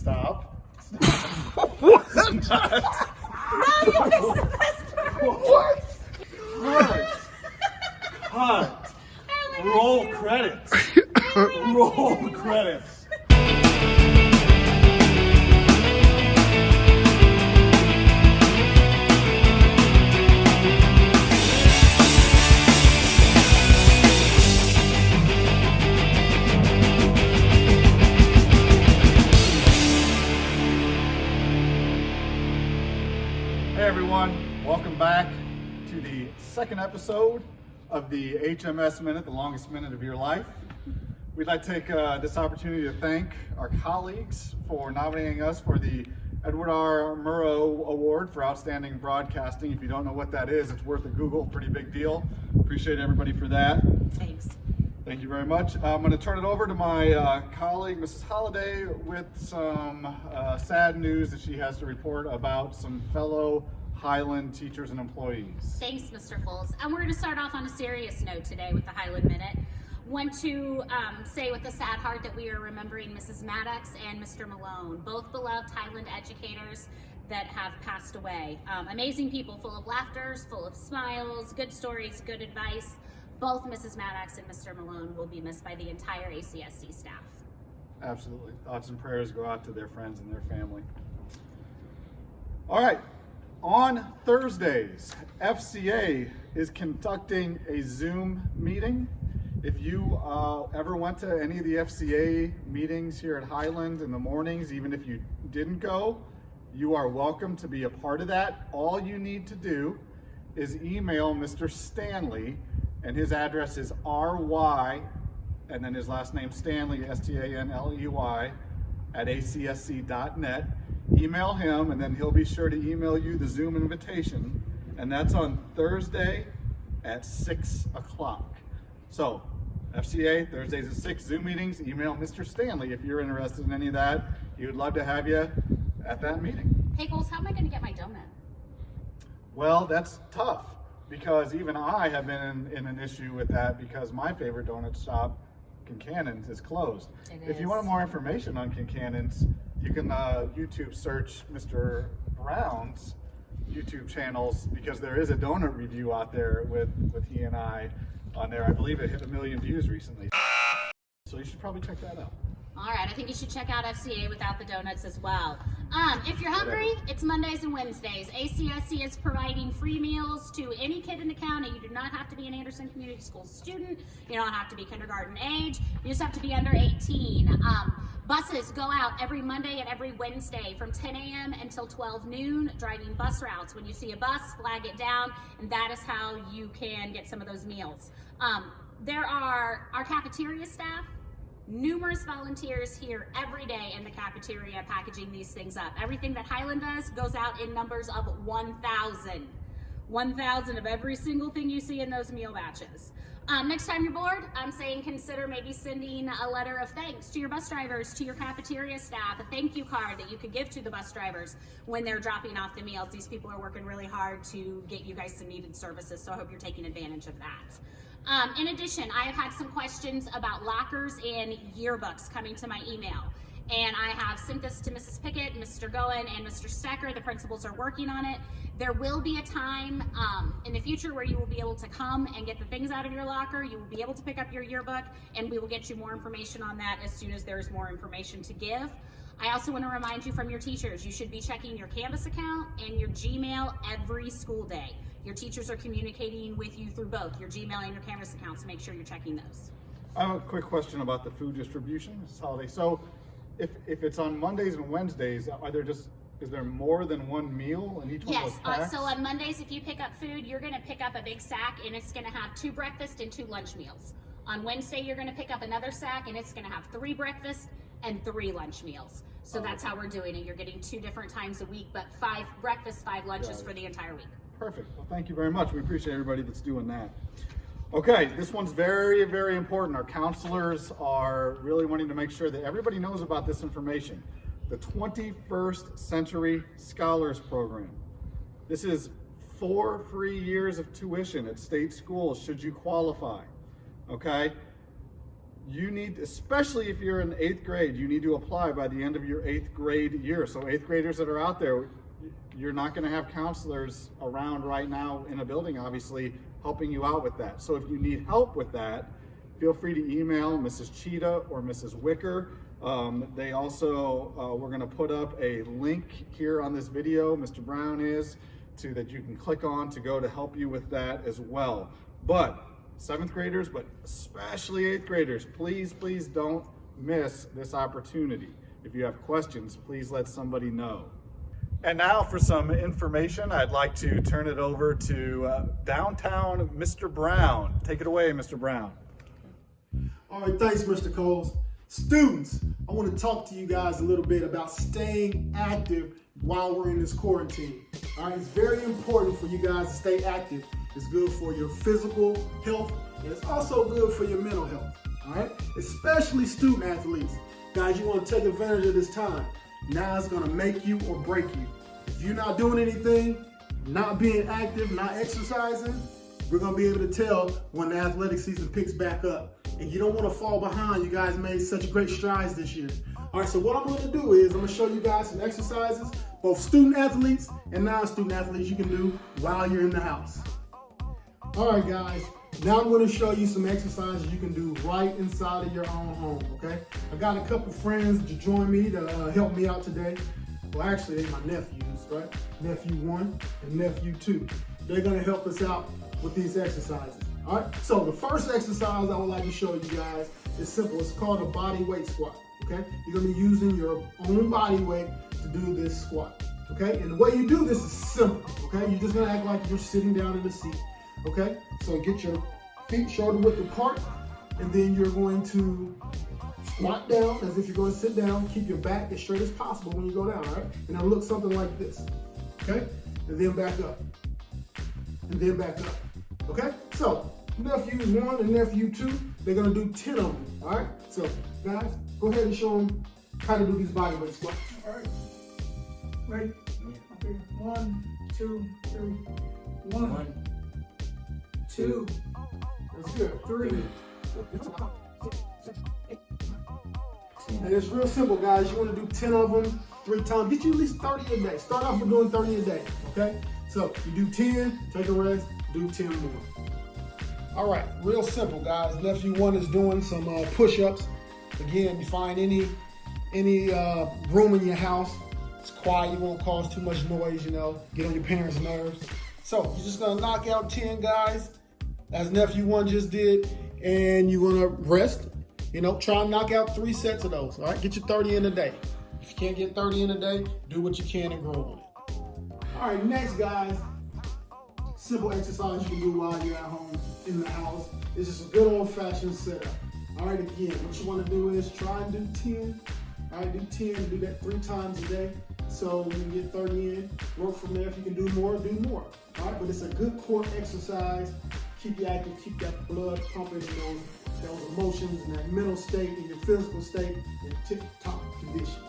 Stop. What? No, you missed the best part. What? Cut. Roll credits. Roll credits. Hey everyone, welcome back to the second episode of the HMS Minute, the longest minute of your life. We'd like to take this opportunity to thank our colleagues for nominating us for the Edward R. Murrow Award for Outstanding Broadcasting. If you don't know what that is, it's worth a Google, pretty big deal. Appreciate everybody for that. Thanks. Thank you very much. I'm going to turn it over to my colleague, Mrs. Holaday, with some sad news that she has to report about some fellow Highland teachers and employees. Thanks, Mr. Foles. And we're going to start off on a serious note today with the Highland Minute. Want to say with a sad heart that we are remembering Mrs. Maddox and Mr. Malone, both beloved Highland educators that have passed away. Amazing people, full of laughter, full of smiles, good stories, good advice. Both Mrs. Maddox and Mr. Malone will be missed by the entire ACSC staff. Absolutely. Thoughts and prayers go out to their friends and their family. All right. On Thursdays, FCA is conducting a Zoom meeting. If you ever went to any of the FCA meetings here at Highland in the mornings, even if you didn't go, you are welcome to be a part of that. All you need to do is email Mr. Stanley, and his address is ry, and then his last name Stanley, Stanley, at acsc.net. Email him, and then he'll be sure to email you the Zoom invitation, and that's on Thursday at 6 o'clock. So, FCA, Thursdays at 6, Zoom meetings, email Mr. Stanley if you're interested in any of that. He would love to have you at that meeting. Hey, Foles, how am I going to get my donut? Well, that's tough, because even I have been in an issue with that, because my favorite donut shop, Kincannon, is closed. If you want more information on Kincannon, you can YouTube search Mr. Brown's YouTube channels, because there is a donut review out there with he and I on there. I believe it hit 1 million views recently. So you should probably check that out. All right, I think you should check out FCA without the donuts as well. If you're hungry, it's Mondays and Wednesdays. ACSC is providing free meals to any kid in the county. You do not have to be an Anderson Community School student. You don't have to be kindergarten age. You just have to be under 18. Buses go out every Monday and every Wednesday from 10 a.m. until 12 noon, driving bus routes. When you see a bus, flag it down, and that is how you can get some of those meals. There are our cafeteria staff. Numerous volunteers here every day in the cafeteria packaging these things up. Everything that Highland does goes out in numbers of 1,000. 1,000 of every single thing you see in those meal batches. Next time you're bored, I'm saying consider maybe sending a letter of thanks to your bus drivers, to your cafeteria staff, a thank you card that you could give to the bus drivers when they're dropping off the meals. These people are working really hard to get you guys some needed services, so I hope you're taking advantage of that. In addition, I have had some questions about lockers and yearbooks coming to my email. And I have sent this to Mrs. Pickett, Mr. Goen, and Mr. Stecker. The principals are working on it. There will be a time in the future where you will be able to come and get the things out of your locker. You will be able to pick up your yearbook, and we will get you more information on that as soon as there's more information to give. I also want to remind you from your teachers, you should be checking your Canvas account and your Gmail every school day. Your teachers are communicating with you through both your Gmail and your Canvas accounts, so make sure you're checking those. I have a quick question about the food distribution, Mrs. Holiday. So if it's on Mondays and Wednesdays, is there more than one meal in each one of those packs? So on Mondays, if you pick up food, you're going to pick up a big sack, and it's going to have 2 breakfast and 2 lunch meals. On Wednesday, you're going to pick up another sack, and it's going to have 3 breakfast and 3 lunch meals. So that's how we're doing it. You're getting 2 different times a week, but 5 breakfasts, 5 lunches for the entire week. Perfect. Well, thank you very much. We appreciate everybody that's doing that. Okay, this one's very, very important. Our counselors are really wanting to make sure that everybody knows about this information. The 21st Century Scholars Program. This is 4 free years of tuition at state schools should you qualify. Okay? you need, especially if you're in 8th grade, you need to apply by the end of your 8th grade year. So 8th graders that are out there, you're not going to have counselors around right now in a building, obviously, helping you out with that. So if you need help with that, feel free to email Mrs. Cheetah or Mrs. Wicker. They also, we're going to put up a link here on this video, Mr. Brown is, that you can click on to go to help you with that as well. But 7th graders, but especially 8th graders, please don't miss this opportunity. If you have questions, please let somebody know. And now for some information, I'd like to turn it over to downtown Mr. Brown. Take it away, Mr. Brown. All right, thanks, Mr. Coles. Students, I want to talk to you guys a little bit about staying active while we're in this quarantine. All right, it's very important for you guys to stay active. It's good for your physical health, and it's also good for your mental health. All right, especially student athletes. Guys, you want to take advantage of this time. Now it's going to make you or break you. If you're not doing anything, not being active, not exercising, we're going to be able to tell when the athletic season picks back up. And you don't want to fall behind. You guys made such great strides this year. All right, so what I'm going to do is I'm going to show you guys some exercises, both student athletes and non-student athletes you can do while you're in the house. All right, guys, now I'm going to show you some exercises you can do right inside of your own home, okay? I got a couple friends to join me to help me out today. Well, actually, they're my nephews, right? Nephew 1 and nephew 2. They're going to help us out with these exercises. All right, so the first exercise I would like to show you guys is simple. It's called a body weight squat, okay? You're gonna be using your own body weight to do this squat, okay? And the way you do this is simple, okay? You're just gonna act like you're sitting down in the seat, okay? So get your feet shoulder width apart, and then you're going to squat down as if you're gonna sit down. Keep your back as straight as possible when you go down, all right? And it'll look something like this, okay? And then back up, and then back up. Okay, so nephews 1 and nephew 2, they're gonna do 10 of them. All right, so guys, go ahead and show them how to do these body weight squats. All right, ready? Okay, 1, 2, 3, 1, 2. That's good. 3. And it's real simple, guys. You want to do 10 of them 3 times. Get you at least 30 a day. Start off with doing 30 a day. Okay, so you do 10, take a rest. Do 10 more. All right, real simple, guys. Nephew 1 is doing some push-ups. Again, you find any room in your house, it's quiet, you won't cause too much noise, you know, get on your parents' nerves. So you're just gonna knock out 10, guys, as nephew 1 just did, and you're gonna rest. You know, try and knock out 3 sets of those. All right, get your 30 in a day. If you can't get 30 in a day, do what you can and grow on it. All right, next, guys. Simple exercise you can do while you're at home in the house. It's just a good old-fashioned setup. All right, again, what you want to do is try and do 10. All right, do 10, do that 3 times a day. So when you get 30 in, work from there. If you can do more, do more. All right, but it's a good core exercise. Keep you active, keep that blood pumping, and those emotions and that mental state and your physical state in tip-top condition.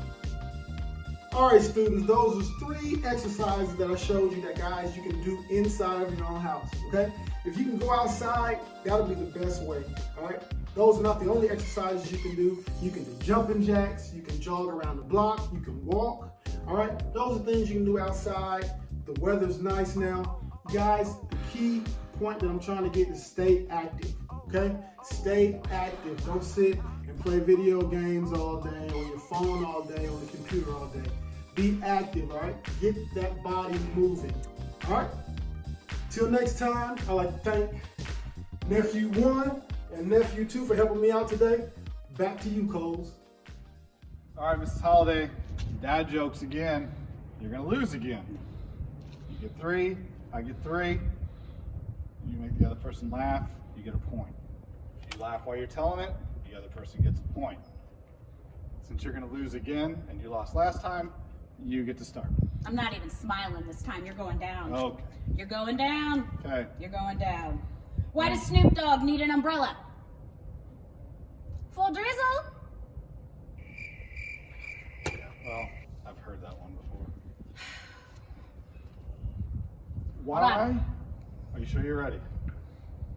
All right, students, those are 3 exercises that I showed you that, guys, you can do inside of your own house, okay? If you can go outside, that'll be the best way, all right? Those are not the only exercises you can do. You can do jumping jacks, you can jog around the block, you can walk, all right? Those are things you can do outside. The weather's nice now. Guys, the key point that I'm trying to get is stay active, okay? Stay active. Don't sit and play video games all day, on your phone all day, on the computer all day. Be active, all right? Get that body moving, all right? Till next time, I'd like to thank Nephew 1 and Nephew 2 for helping me out today. Back to you, Coles. All right, Mrs. Holaday, dad jokes again. You're gonna lose again. You get 3, I get 3. You make the other person laugh, you get a point. If you laugh while you're telling it, the other person gets a point. Since you're gonna lose again, and you lost last time, you get to start. I'm not even smiling this time. You're going down. Okay. You're going down. Okay. You're going down. Why does Snoop Dogg need an umbrella? Full drizzle? Yeah, well, I've heard that one before. Why? Are you sure you're ready?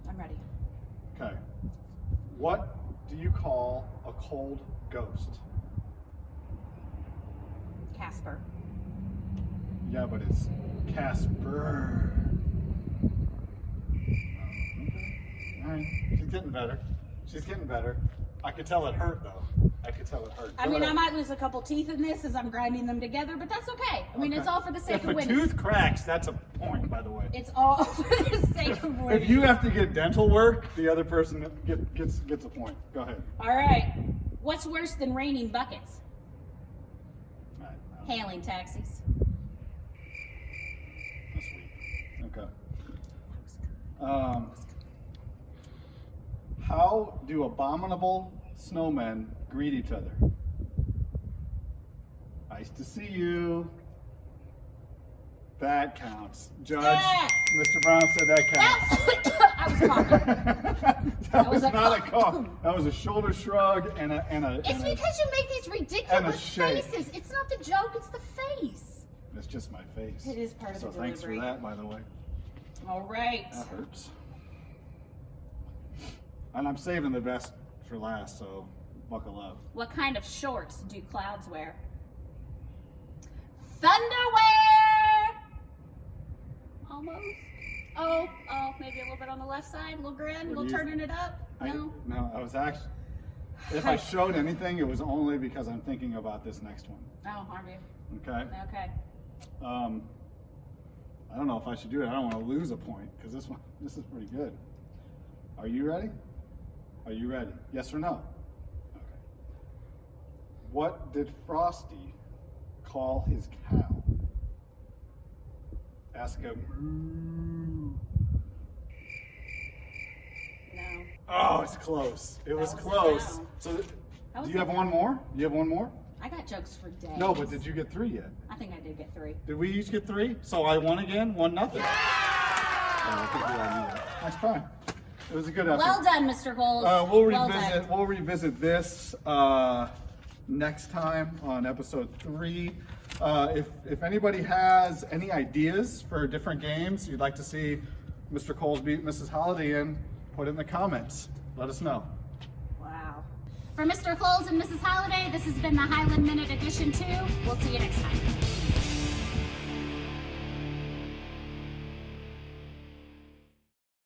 I'm ready. Okay. What do you call a cold ghost? Casper. Yeah, but it's Casper. All right, she's getting better. She's getting better. I could tell it hurt though. I could tell it hurt. I mean, I might lose a couple teeth in this as I'm grinding them together, but that's okay. I mean, it's all for the sake of If a winning. tooth cracks, that's a point, by the way. It's all for the sake of winning. If you have to get dental work, the other person gets a point. Go ahead. All right. What's worse than raining buckets? All right. Hailing taxis. That's weak. Okay. How do abominable snowmen greet each other? Nice to see you. That counts. Judge, Yeah. Mr. Brown said that counts. I was coughing. That was was a not a cough. cough. That was a shoulder shrug and a. It's because you make these ridiculous shake. faces. It's not the joke, it's the face. It's just my face. It is part of so the thanks delivery. for that, by the way. All right. That hurts. And I'm saving the best for last, so buckle up. What kind of shorts do clouds wear? Thunderwear! Almost. Oh, maybe a little bit on the left side, a little grin, a little turning it up. No? No, I was actually. If I showed anything, it was only because I'm thinking about this next one. Oh, are you? Okay. Okay. I don't know if I should do it. I don't want to lose a point because this is pretty good. Are you ready? Are you ready? Yes or no? Okay. What did Frosty call his cow? Ask him. No. Oh, it's close. It was was a close. no. So, That do was you have a one more? You have one more? I got jokes for days. No, but did you get 3 yet? I think I did get 3. Did we each get 3? So I won again? 1-0. Oh, I think we all knew that. Nice try. It was a good effort. Well done, Mr. Coles. We'll Well revisit. done. We'll revisit this next time on episode 3. If anybody has any ideas for different games you'd like to see Mr. Coles beat Mrs. Holaday in, put it in the comments. Let us know. Wow. For Mr. Coles and Mrs. Holaday, this has been the Highland Minute Edition 2. We'll see you next time.